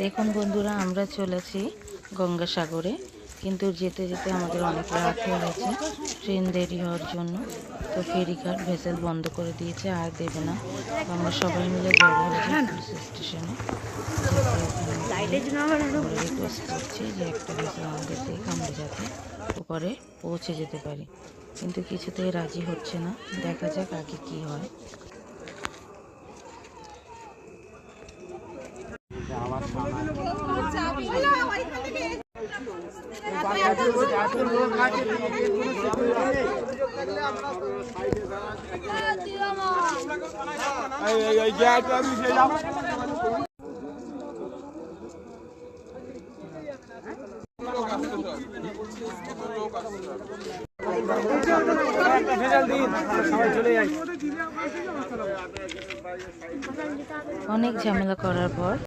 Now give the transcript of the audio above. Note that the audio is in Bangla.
দেখুন বন্ধুরা, আমরা চলেছি গঙ্গাসাগরে, কিন্তু যেতে যেতে আমাদের অনেক রাত হয়ে গেছে ট্রেন দেরি হওয়ার জন্য। তো ফেরিঘাট ভেসেল বন্ধ করে দিয়েছে, আর দেবে না। তো আমরা সবাই মিলে জড়ো হয়েছি পুলিশ স্টেশনে। রিকোয়েস্ট করছি যে একটা ভেসেল আমাদের দিক, আমরা যাতে ওপারে পৌঁছে যেতে পারি, কিন্তু কিছুতেই রাজি হচ্ছে না। দেখা যাক আগে কি হয়। অনেক ঝামেলা করার পর